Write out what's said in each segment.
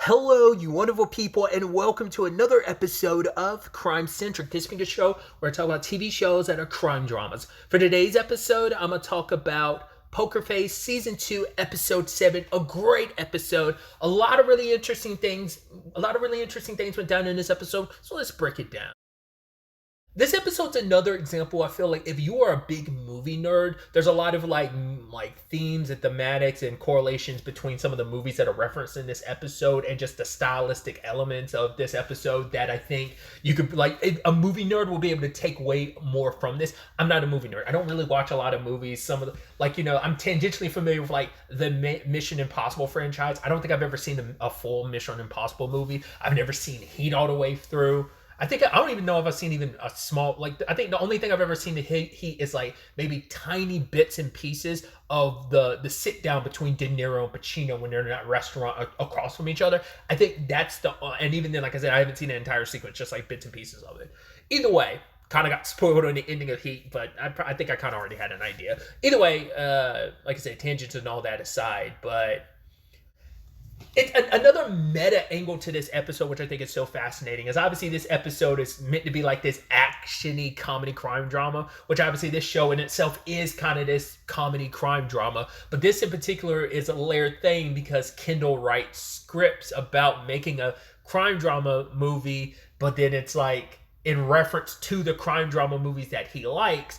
Hello, you wonderful people, and welcome to another episode of Crime Centric. This being a show where I talk about TV shows that are crime dramas. For today's episode, I'm going to talk about Poker Face Season 2, Episode 7. A great episode. A lot of really interesting things went down in this episode, so let's break it down. This episode's another example. I feel like if you are a big movie nerd, there's a lot of like themes and thematics and correlations between some of the movies that are referenced in this episode and just the stylistic elements of this episode that I think you could a movie nerd will be able to take way more from this. I'm not a movie nerd. I don't really watch a lot of movies. Some of the I'm tangentially familiar with like the Mission Impossible franchise. I don't think I've ever seen a full Mission Impossible movie. I've never seen Heat all the way through. I don't even know if I've seen even a small, I think the only thing I've ever seen the Heat is like maybe tiny bits and pieces of the sit down between De Niro and Pacino when they're in that restaurant across from each other. I think that's and even then, like I said, I haven't seen an entire sequence, just like bits and pieces of it. Either way, kind of got spoiled on the ending of Heat, but I think I kind of already had an idea. Either way, like I said, tangents and all that aside, but it's another meta angle to this episode, which I think is so fascinating, is obviously this episode is meant to be like this action-y comedy crime drama, which obviously this show in itself is kind of this comedy crime drama. But this in particular is a layered thing because Kendall writes scripts about making a crime drama movie, but then it's like in reference to the crime drama movies that he likes.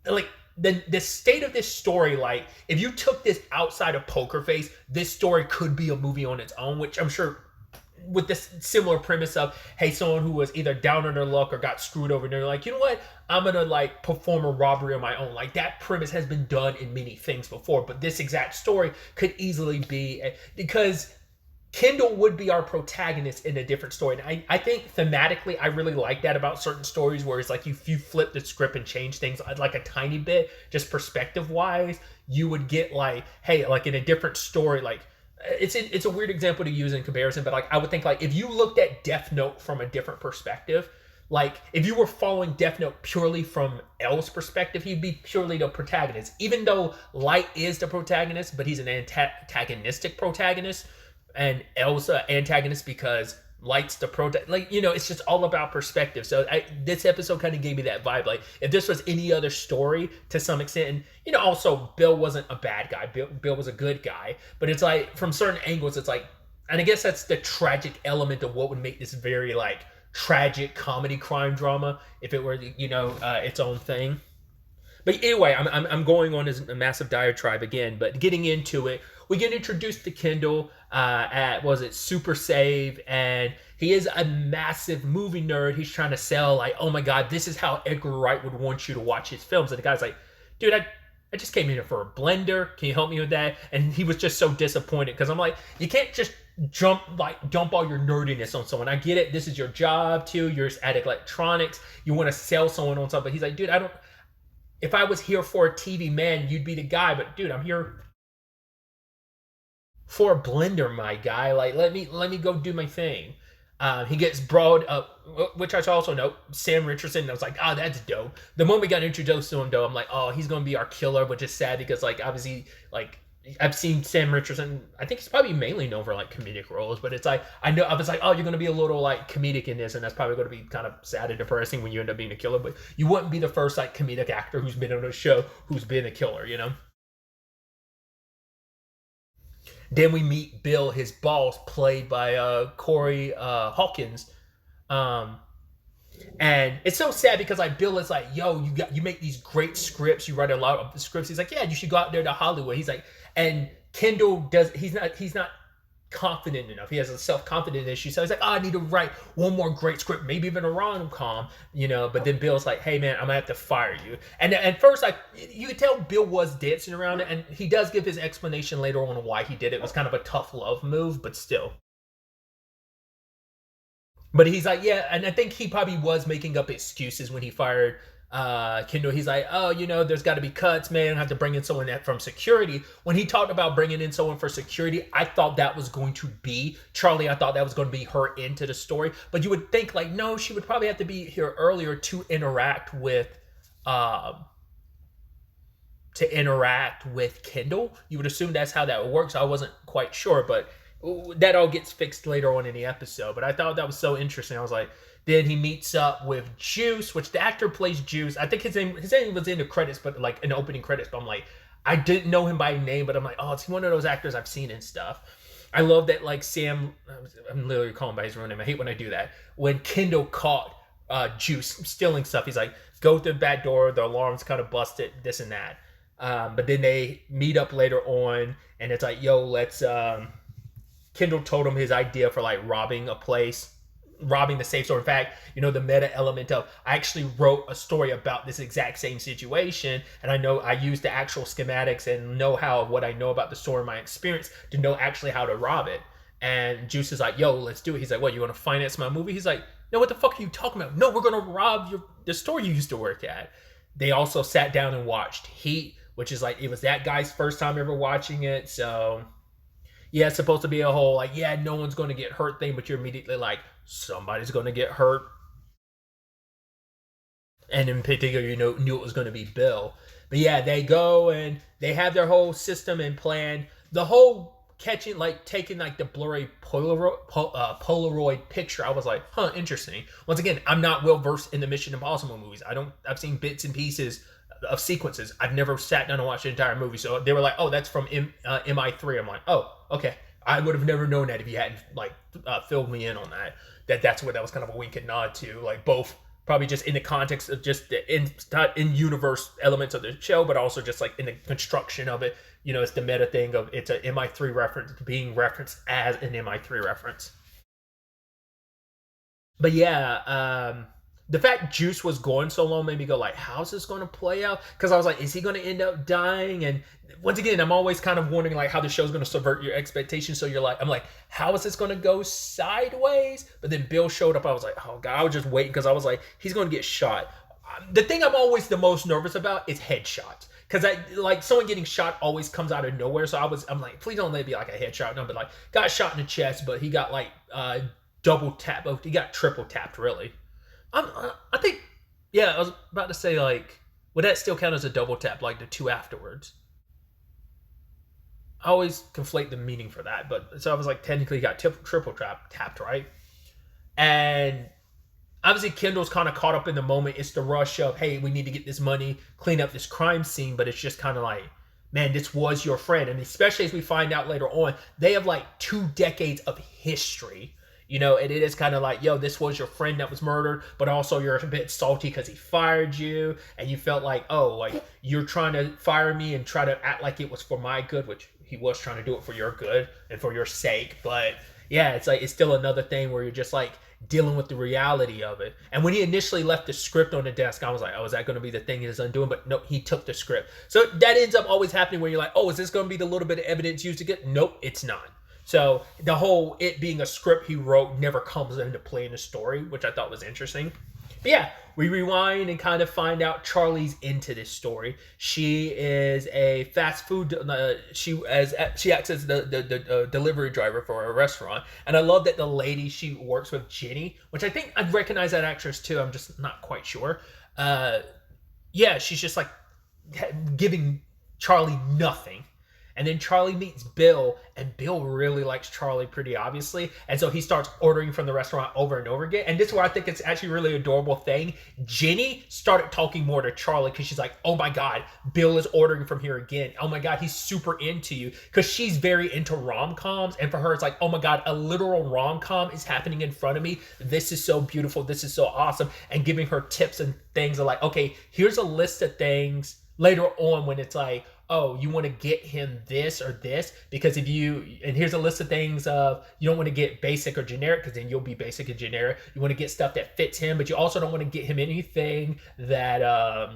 Like, the state of this story, like if you took this outside of Poker Face, this story could be a movie on its own, which I'm sure with this similar premise of, hey, someone who was either down on their luck or got screwed over and they're like, you know what, I'm gonna like perform a robbery on my own. Like that premise has been done in many things before, but this exact story could easily be because Kendall would be our protagonist in a different story. And I think thematically, I really like that about certain stories where it's like if you flip the script and change things like a tiny bit, just perspective wise, you would get like, hey, like in a different story, like it's a weird example to use in comparison, but like I would think like if you looked at Death Note from a different perspective, like if you were following Death Note purely from L's perspective, he'd be purely the protagonist. Even though Light is the protagonist, but he's an antagonistic protagonist. And Elsa antagonist because Light's the it's just all about perspective. So this episode kind of gave me that vibe. Like if this was any other story to some extent, and also Bill wasn't a bad guy. Bill was a good guy, but it's like from certain angles, it's like, and I guess that's the tragic element of what would make this very like tragic comedy crime drama if it were its own thing. But anyway, I'm going on as a massive diatribe again, but getting into it, we get introduced to Kendall at, Super Save, and he is a massive movie nerd. He's trying to sell, like, oh my God, this is how Edgar Wright would want you to watch his films. And the guy's like, dude, I just came here for a blender. Can you help me with that? And he was just so disappointed because I'm like, you can't just dump all your nerdiness on someone. I get it. This is your job too. You're at electronics. You want to sell someone on something. He's like, dude, if I was here for a TV, man, you'd be the guy. But dude, I'm here for a blender, my guy. Like, let me go do my thing. He gets brought up, which I also know, Sam Richardson. I was like, oh, that's dope. The moment we got introduced to him, though, I'm like, oh, he's going to be our killer, which is sad because, like, obviously, like, I've seen Sam Richardson. I think he's probably mainly known for, like, comedic roles, but it's like, I was like, oh, you're going to be a little, like, comedic in this, and that's probably going to be kind of sad and depressing when you end up being a killer, but you wouldn't be the first, like, comedic actor who's been on a show who's been a killer, you know? Then we meet Bill, his boss, played by Corey Hawkins. And it's so sad because like Bill is like, yo, you make these great scripts, you write a lot of the scripts. He's like, yeah, you should go out there to Hollywood. He's like, and Kendall he's not confident enough. He has a self-confidence issue. So he's like, oh, I need to write one more great script, maybe even a rom-com, but then Bill's like, hey man, I'm gonna have to fire you. And at first, like, you could tell Bill was dancing around it, and he does give his explanation later on why he did it. It was kind of a tough love move, but still. But he's like, yeah, and I think he probably was making up excuses when he fired Kendall. He's like, oh, there's got to be cuts, man. I have to bring in someone from security. When he talked about bringing in someone for security, I thought that was going to be Charlie. I thought that was going to be her into the story. But you would think, like, no, she would probably have to be here earlier to interact with Kendall. You would assume that's how that would work. So I wasn't quite sure, but that all gets fixed later on in the episode. But I thought that was so interesting. I was like, then he meets up with Juice, which the actor plays Juice. I think his name was in the credits, but like in the opening credits. But I'm like, I didn't know him by name, but I'm like, oh, it's one of those actors I've seen and stuff. I love that, like, I'm literally calling by his real name. I hate when I do that. When Kendall caught Juice stealing stuff, he's like, go through the back door, the alarm's kind of busted, this and that. But then they meet up later on, and it's like, yo, let's. Kendall told him his idea for like robbing a place, robbing the safe store. In fact, the meta element of, I actually wrote a story about this exact same situation, and I know I used the actual schematics and know-how of what I know about the store and my experience to know actually how to rob it. And Juice is like, yo, let's do it. He's like, what, you want to finance my movie? He's like, no, what the fuck are you talking about? No, we're going to rob the store you used to work at. They also sat down and watched Heat, which is like, it was that guy's first time ever watching it. So yeah, it's supposed to be a whole like, yeah, no one's going to get hurt thing, but you're immediately like, somebody's going to get hurt. And in particular, knew it was going to be Bill. But yeah, they go and they have their whole system and plan. The whole taking like the blurry Polaroid picture, I was like, huh, interesting. Once again, I'm not well versed in the Mission Impossible movies. I've seen bits and pieces of sequences. I've never sat down and watched the entire movie. So they were like, oh, that's from MI3. I'm like, oh, okay. I would have never known that if you hadn't like filled me in on that. That's what that was kind of a wink and nod to. Like both probably just in the context of just the in-universe elements of the show, but also just like in the construction of it. It's the meta thing of it's an MI3 reference being referenced as an MI3 reference. But yeah, the fact Juice was going so long made me go like, how's this going to play out? Because I was like, is he going to end up dying? And once again, I'm always kind of wondering like how the show's going to subvert your expectations. So I'm like, how is this going to go sideways? But then Bill showed up. I was like, oh God, I was just waiting because I was like, he's going to get shot. The thing I'm always the most nervous about is headshots. Because like someone getting shot always comes out of nowhere. So I'm like, please don't let it be like a headshot. No, but like got shot in the chest, but he got like double tap. He got triple tapped really. I think, yeah, I was about to say, like, would that still count as a double tap, like the two afterwards? I always conflate the meaning for that, but so I was like, technically, got triple tapped, right? And obviously, Kendall's kind of caught up in the moment. It's the rush of, hey, we need to get this money, clean up this crime scene, but it's just kind of like, man, this was your friend. And especially as we find out later on, they have like 2 decades of history. And it is kind of like, yo, this was your friend that was murdered, but also you're a bit salty because he fired you, and you felt like, oh, like you're trying to fire me and try to act like it was for my good, which he was trying to do it for your good and for your sake. But yeah, it's like, it's still another thing where you're just like dealing with the reality of it. And when he initially left the script on the desk, I was like, oh, is that going to be the thing he's undoing? But no, he took the script. So that ends up always happening where you're like, oh, is this going to be the little bit of evidence used to get? Nope, it's not. So the whole it being a script he wrote never comes into play in the story, which I thought was interesting. But yeah, we rewind and kind of find out Charlie's into this story. She is a fast food. She acts as the delivery driver for a restaurant, and I love that the lady she works with, Jenny, which I think I recognize that actress too. I'm just not quite sure. Yeah, she's just like giving Charlie nothing. And then Charlie meets Bill, and Bill really likes Charlie pretty obviously. And so he starts ordering from the restaurant over and over again. And this is where I think it's actually a really adorable thing. Jenny started talking more to Charlie because she's like, oh my God, Bill is ordering from here again. Oh my God, he's super into you. Because she's very into rom-coms. And for her, it's like, oh my God, a literal rom-com is happening in front of me. This is so beautiful. This is so awesome. And giving her tips and things are like, okay, here's a list of things later on when it's like, oh, you want to get him this or this because and here's a list of things of, you don't want to get basic or generic because then you'll be basic and generic. You want to get stuff that fits him, but you also don't want to get him anything that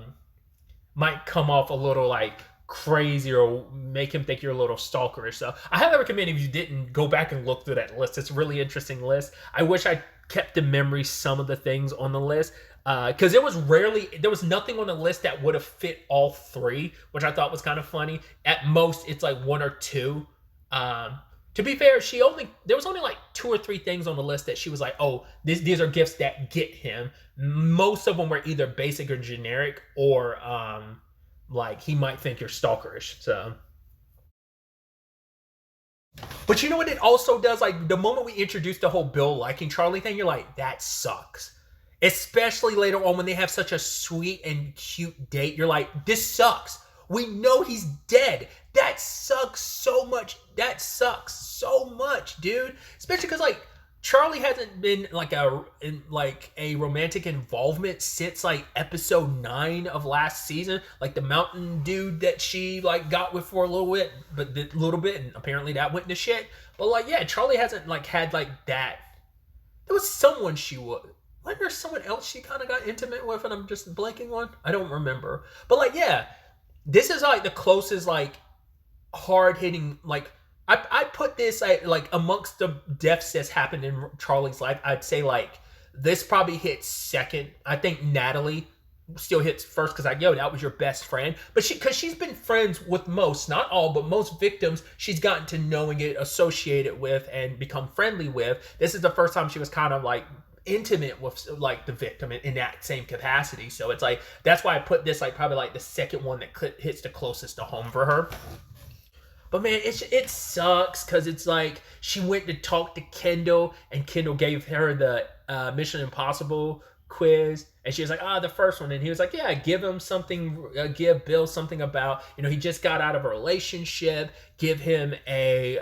might come off a little like crazy or make him think you're a little stalkerish. So I highly recommend if you didn't go back and look through that list. It's a really interesting list. I wish I kept in memory some of the things on the list. Because there was nothing on the list that would have fit all 3, which I thought was kind of funny. At most, it's like 1 or 2. To be fair, there was only like 2 or 3 things on the list that she was like, oh, these are gifts that get him. Most of them were either basic or generic, or like he might think you're stalkerish. So But you know what it also does? Like, the moment we introduce the whole Bill liking Charlie thing, you're like, that sucks. Especially later on when they have such a sweet and cute date. You're like, this sucks. We know he's dead. That sucks so much. That sucks so much, dude. Especially because, like, Charlie hasn't been in a romantic involvement since like episode 9 of last season. Like the mountain dude that she like got with for a little bit, and apparently that went to shit. But like, yeah, Charlie hasn't like had like that. There was someone she would. Wasn't there someone else she kind of got intimate with, and I'm just blanking on? I don't remember. But like, yeah, this is like the closest like hard hitting like. I put this like amongst the deaths that's happened in Charlie's life. I'd say like this probably hits second. I think Natalie still hits first because like, yo, that was your best friend. But because she's been friends with most, not all, but most victims she's gotten to know and get associated with and become friendly with. This is the first time she was kind of like intimate with like the victim in that same capacity. So it's like, that's why I put this like probably like the second one that hits the closest to home for her. But man, it sucks because it's like she went to talk to Kendall and Kendall gave her the Mission Impossible quiz, and she was like, the first one, and he was like, yeah, give him something, give Bill something about, he just got out of a relationship, give him a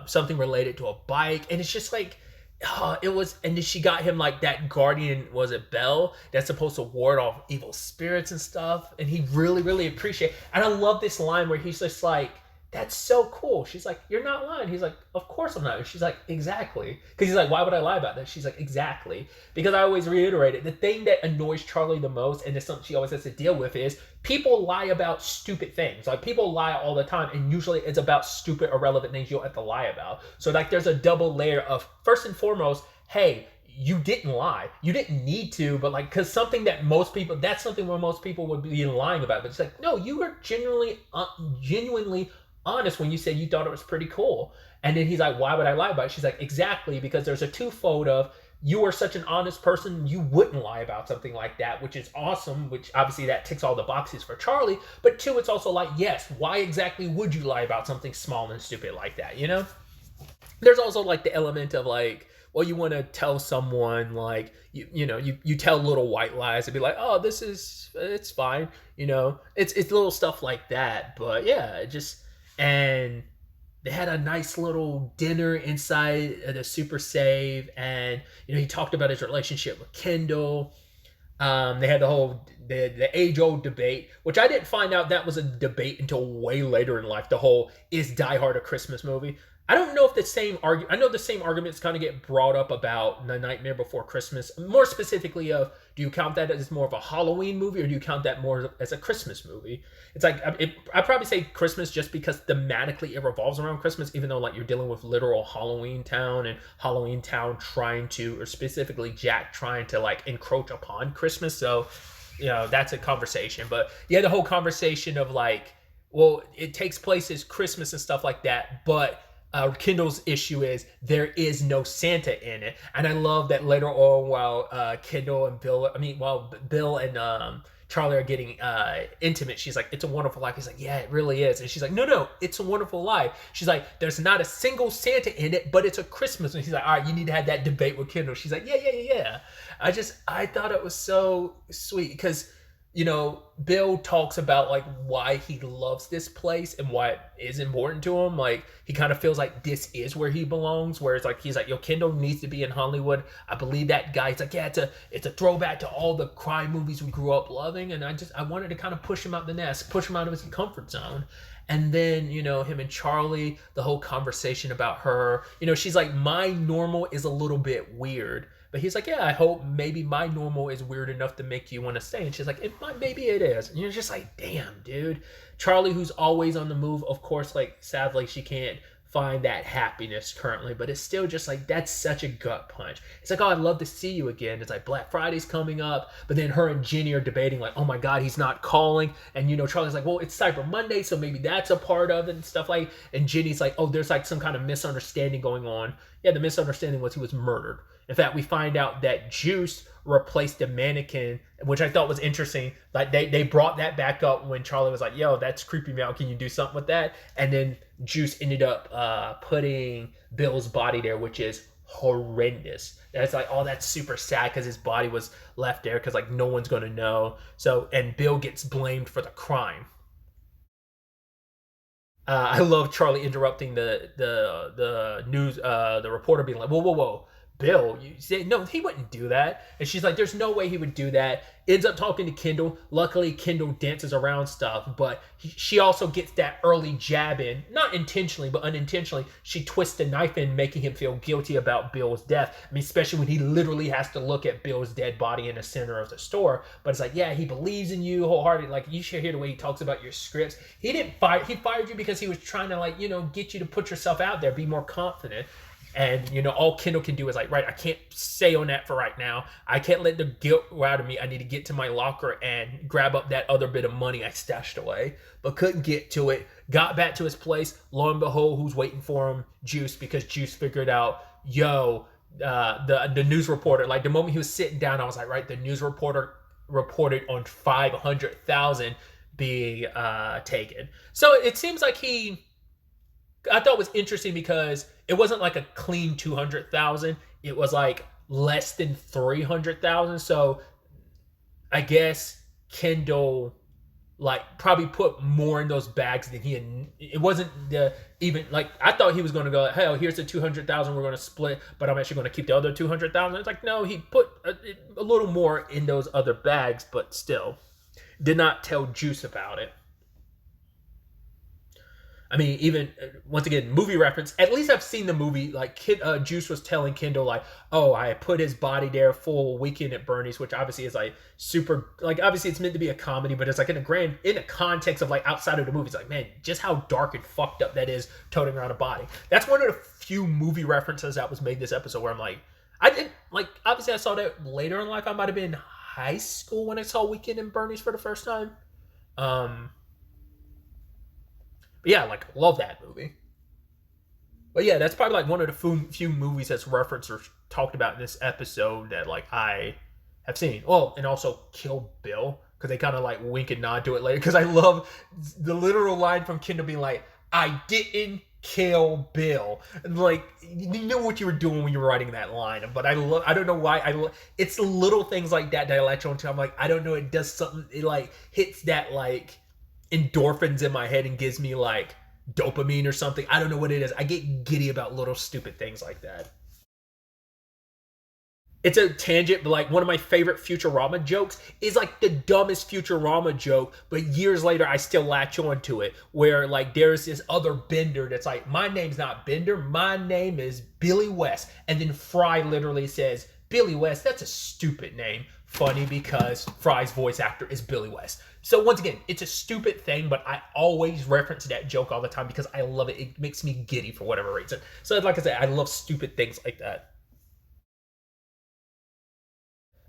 something related to a bike, and it's just like, it was, and then she got him like that guardian, was it Bell, that's supposed to ward off evil spirits and stuff, and he really, really appreciated, and I love this line where he's just like, that's so cool. She's like, you're not lying. He's like, of course I'm not. And she's like, exactly. Because he's like, why would I lie about that? She's like, exactly. Because I always reiterate it. The thing that annoys Charlie the most, and it's something she always has to deal with, is people lie about stupid things. Like, people lie all the time, and usually it's about stupid, irrelevant things you'll have to lie about. So, like, there's a double layer of, first and foremost, hey, you didn't lie. You didn't need to, but like, because something that most people, that's something where most people would be lying about. But it's like, no, you were genuinely honest when you said you thought it was pretty cool. And then he's like, why would I lie about it? She's like, exactly, because there's a twofold of, you are such an honest person, you wouldn't lie about something like that, which is awesome, which obviously that ticks all the boxes for Charlie. But two, it's also like, yes, why exactly would you lie about something small and stupid like that, There's also like the element of like, well, you want to tell someone like, you tell little white lies and be like, oh, it's fine. It's little stuff like that. But yeah, and they had a nice little dinner inside the Super Save, and he talked about his relationship with Kendall. They had the age-old debate, which I didn't find out that was a debate until way later in life. The whole, is Die Hard a Christmas movie? I don't know if the same argument, I know the same arguments kind of get brought up about The Nightmare Before Christmas, more specifically of, do you count that as more of a Halloween movie, or do you count that more as a Christmas movie? It's like, I'd probably say Christmas just because thematically it revolves around Christmas, even though like you're dealing with literal Halloween Town, and Halloween Town trying to, or specifically Jack trying to like encroach upon Christmas. So, that's a conversation. But yeah, the whole conversation of like, well, it takes place as Christmas and stuff like that, but Kendall's issue is there is no Santa in it. And I love that later on, while Bill and Charlie are getting intimate, she's like, it's a wonderful life. He's like, yeah, it really is. And she's like, no, it's a wonderful life. She's like, there's not a single Santa in it, but it's a Christmas. And he's like, all right, you need to have that debate with Kendall. She's like, yeah. I thought it was so sweet because, Bill talks about like why he loves this place and why it is important to him. Like, he kind of feels like this is where he belongs. Whereas like, he's like, yo, Kendall needs to be in Hollywood. I believe that guy. He's like, yeah, it's a throwback to all the crime movies we grew up loving. And I wanted to kind of push him out the nest, push him out of his comfort zone. And then, him and Charlie, the whole conversation about her, she's like, my normal is a little bit weird. But he's like, yeah, I hope maybe my normal is weird enough to make you want to stay. And she's like, maybe it is. And you're just like, damn, dude. Charlie, who's always on the move, of course, like, sadly, she can't find that happiness currently. But it's still just like, that's such a gut punch. It's like, oh, I'd love to see you again. It's like, Black Friday's coming up. But then her and Jenny are debating like, oh my God, he's not calling. And, Charlie's like, well, it's Cyber Monday, so maybe that's a part of it and stuff like. And Jenny's like, oh, there's like some kind of misunderstanding going on, Yeah, the misunderstanding was he was murdered. In fact, we find out that Juice replaced the mannequin, which I thought was interesting. Like they brought that back up when Charlie was like, "Yo, that's creeping me out. Can you do something with that?" And then Juice ended up putting Bill's body there, which is horrendous. That's like, oh, that's super sad because his body was left there because like no one's gonna know. So and Bill gets blamed for the crime. I love Charlie interrupting the news the reporter being like, whoa, whoa, whoa, Bill, you say no, he wouldn't do that. And she's like, there's no way he would do that. Ends up talking to Kendall. Luckily, Kendall dances around stuff, but she also gets that early jab in, not intentionally, but unintentionally. She twists the knife in, making him feel guilty about Bill's death. I mean, especially when he literally has to look at Bill's dead body in the center of the store. But it's like, yeah, he believes in you wholeheartedly. Like, you should hear the way he talks about your scripts. He didn't fire. He fired you because he was trying to, like, get you to put yourself out there, be more confident. And, all Kendall can do is like, right, I can't say on that for right now. I can't let the guilt go out of me. I need to get to my locker and grab up that other bit of money I stashed away, but couldn't get to it. Got back to his place. Lo and behold, who's waiting for him? Juice, because Juice figured out, the news reporter, like the moment he was sitting down, I was like, right, the news reporter reported on 500,000 being taken. So it seems like I thought it was interesting because it wasn't like a clean 200,000. It was like less than 300,000. So I guess Kendall like probably put more in those bags than he had. It wasn't even like, I thought he was going to go, hell, here's the 200,000 we're going to split, but I'm actually going to keep the other 200,000. It's like, no, he put a little more in those other bags, but still did not tell Juice about it. I mean, even once again, movie reference. At least I've seen the movie. Like, Juice was telling Kendall, like, "Oh, I put his body there full Weekend at Bernie's," which obviously is like super. Like, obviously it's meant to be a comedy, but it's like in the context of like outside of the movie. It's like, man, just how dark and fucked up that is, toting around a body. That's one of the few movie references that was made this episode where I'm like, I didn't like. Obviously, I saw that later in life. I might have been in high school when I saw Weekend at Bernie's for the first time. But yeah, like, love that movie. But yeah, that's probably like one of the few movies that's referenced or talked about in this episode that like I have seen. Well, and also Kill Bill, because they kind of like wink and nod to it later. Because I love the literal line from Kendall being like, "I didn't kill Bill," and like you knew what you were doing when you were writing that line. But I don't know why it's the little things like that I latch on to. I'm like, I don't know, it does something. It like hits that like endorphins in my head and gives me like dopamine or something. I don't know what it is. I get giddy about little stupid things like that. It's a tangent, but like one of my favorite Futurama jokes is like the dumbest Futurama joke, but years later I still latch on to it. Where like there's this other Bender that's like, "My name's not Bender, my name is Billy West," and then Fry literally says, "Billy West, that's a stupid name." Funny because Fry's voice actor is Billy West. So once again, it's a stupid thing, but I always reference that joke all the time because I love it. It makes me giddy for whatever reason. So like I said, I love stupid things like that.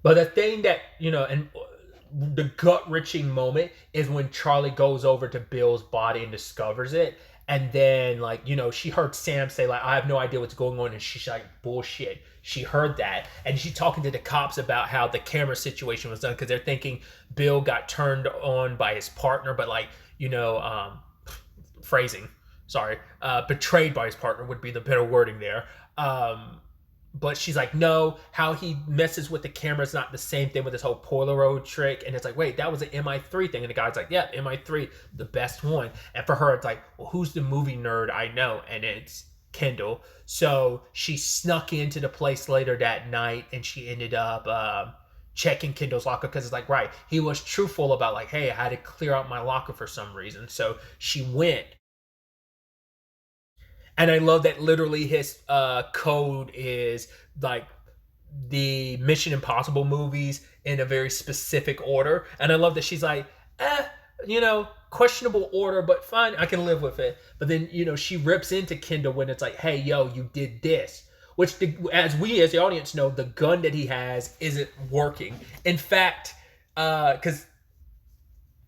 But the thing that, and the gut-wrenching moment is when Charlie goes over to Bill's body and discovers it. And then, like, she heard Sam say, like, "I have no idea what's going on." And she's like, "Bullshit." She heard that. And she's talking to the cops about how the camera situation was done because they're thinking Bill got turned on by his partner. But, like, phrasing, sorry, betrayed by his partner would be the better wording there. But she's like, no, how he messes with the camera is not the same thing with this whole Polaroid trick. And it's like, wait, that was an MI3 thing. And the guy's like, yeah, MI3, the best one. And for her, it's like, well, who's the movie nerd I know? And it's Kendall. So she snuck into the place later that night and she ended up checking Kendall's locker because it's like, right, he was truthful about like, hey, I had to clear out my locker for some reason. So she went. And I love that literally his code is like the Mission Impossible movies in a very specific order. And I love that she's like, questionable order, but fine, I can live with it. But then, she rips into Kendall when it's like, hey, yo, you did this. Which, as the audience know, the gun that he has isn't working. In fact, because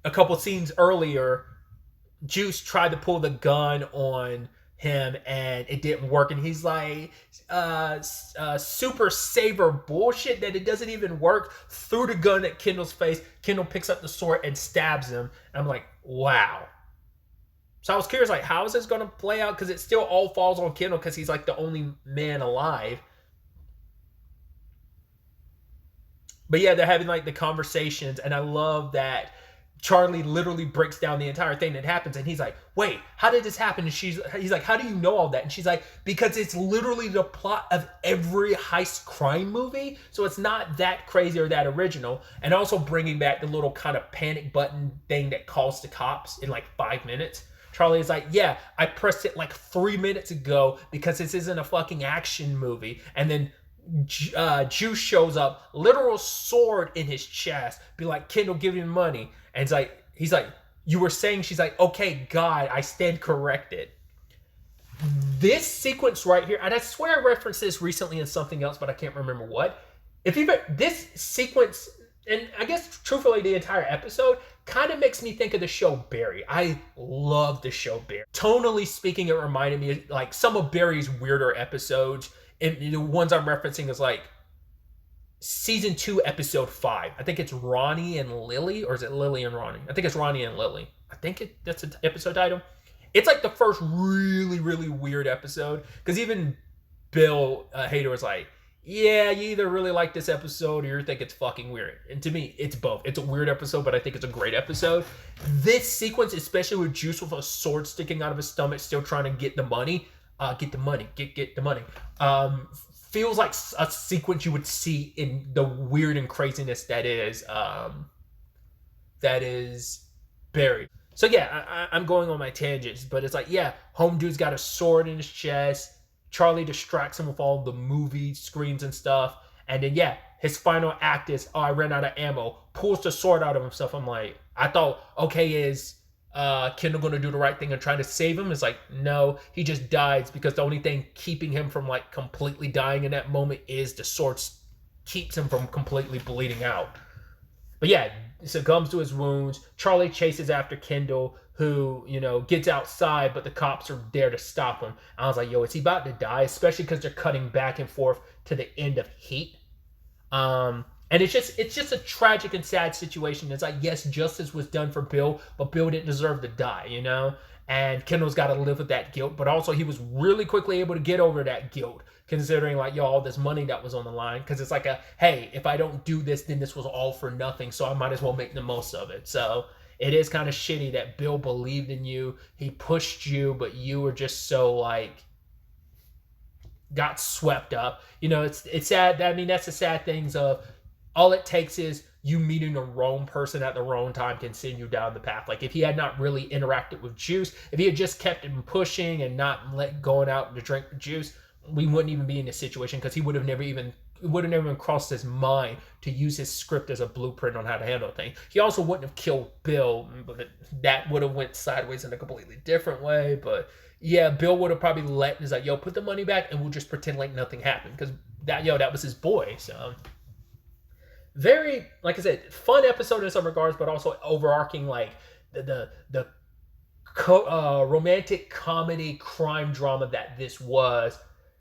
a couple scenes earlier, Juice tried to pull the gun on him and it didn't work, and he's like super saver bullshit that it doesn't even work, threw the gun at Kendall's face. Kendall picks up the sword and stabs him, and I'm like, wow. So I was curious, like, how is this going to play out, because it still all falls on Kendall because he's like the only man alive. But yeah, they're having like the conversations, and I love that Charlie literally breaks down the entire thing that happens, and he's like, wait, how did this happen? And he's like, how do you know all that? And she's like, because it's literally the plot of every heist crime movie, so it's not that crazy or that original. And also bringing back the little kind of panic button thing that calls the cops in like 5 minutes. Charlie is like, yeah, I pressed it like 3 minutes ago because this isn't a fucking action movie. And then Juice shows up, literal sword in his chest, be like, Kendall, give him money. And it's like, he's like, you were saying, she's like, okay, God, I stand corrected. This sequence right here, and I swear I referenced this recently in something else, but I can't remember what. This sequence, and I guess truthfully the entire episode, kind of makes me think of the show Barry. I love the show Barry. Tonally speaking, it reminded me of like some of Barry's weirder episodes. And the ones I'm referencing is like season 2, episode 5. I think it's Ronnie and Lily, or is it Lily and Ronnie? I think it's Ronnie and Lily. I think that's an episode title. It's like the first really, really weird episode, because even Bill Hader was like, yeah, you either really like this episode or you think it's fucking weird. And to me, it's both. It's a weird episode, but I think it's a great episode. This sequence, especially with Juice with a sword sticking out of his stomach, still trying to get the money, get the money, feels like a sequence you would see in the weird and craziness that is Barry. So yeah, I'm going on my tangents, but it's like, yeah, home dude's got a sword in his chest. Charlie distracts him with all the movie screens and stuff, and then yeah, his final act is, oh, I ran out of ammo. Pulls the sword out of himself. I'm like, I thought, okay, is Kendall gonna do the right thing and try to save him? It's like, no, he just dies because the only thing keeping him from like completely dying in that moment is the sword keeps him from completely bleeding out. But yeah, succumbs to his wounds. Charlie chases after Kendall, who, you know, gets outside, but the cops are there to stop him. I was like, yo, is he about to die? Especially because they're cutting back and forth to the end of Heat. And it's just a tragic and sad situation. It's like, yes, justice was done for Bill, but Bill didn't deserve to die, you know? And Kendall's got to live with that guilt, but also he was really quickly able to get over that guilt, considering like, yo, all this money that was on the line. Because it's like hey, if I don't do this, then this was all for nothing, so I might as well make the most of it. So it is kind of shitty that Bill believed in you. He pushed you, but you were just so like, got swept up. You know, it's sad. I mean, that's the sad things of, all it takes is you meeting the wrong person at the wrong time can send you down the path. Like if he had not really interacted with Juice, if he had just kept him pushing and not going out to drink the juice, we wouldn't even be in this situation, because he would have never even crossed his mind to use his script as a blueprint on how to handle things. He also wouldn't have killed Bill, but that would have went sideways in a completely different way. But yeah, Bill would have probably he's like, yo, put the money back and we'll just pretend like nothing happened, because that was his boy. So very, like I said, fun episode in some regards, but also overarching like the romantic comedy crime drama that this was,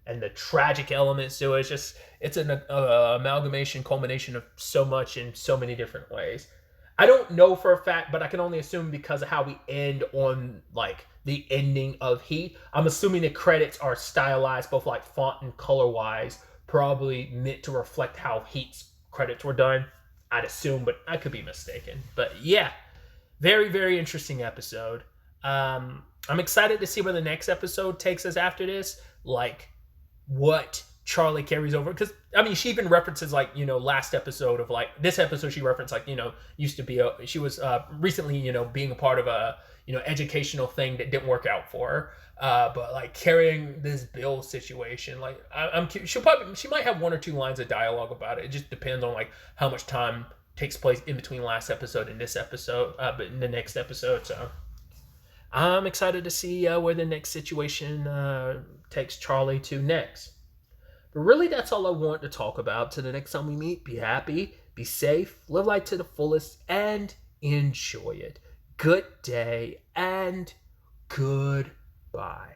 and the tragic elements to it. It's an amalgamation, culmination of so much in so many different ways. I don't know for a fact, but I can only assume because of how we end on like the ending of Heat. I'm assuming the credits are stylized both like font and color wise, probably meant to reflect how Heat's credits were done, I'd assume, but I could be mistaken. But yeah, very, very interesting episode. I'm excited to see where the next episode takes us after this, like what Charlie carries over, because I mean, she even references like, you know, last episode of like this episode, she referenced like, you know, she was recently, you know, being a part of a, you know, educational thing that didn't work out for her. But like carrying this Bill situation, like she might have 1 or 2 lines of dialogue about it. It just depends on like how much time takes place in between last episode and this episode, but in the next episode. So I'm excited to see where the next situation takes Charlie to next. But really, that's all I want to talk about. Till the next time we meet, be happy, be safe, live life to the fullest, and enjoy it. Good day and goodbye.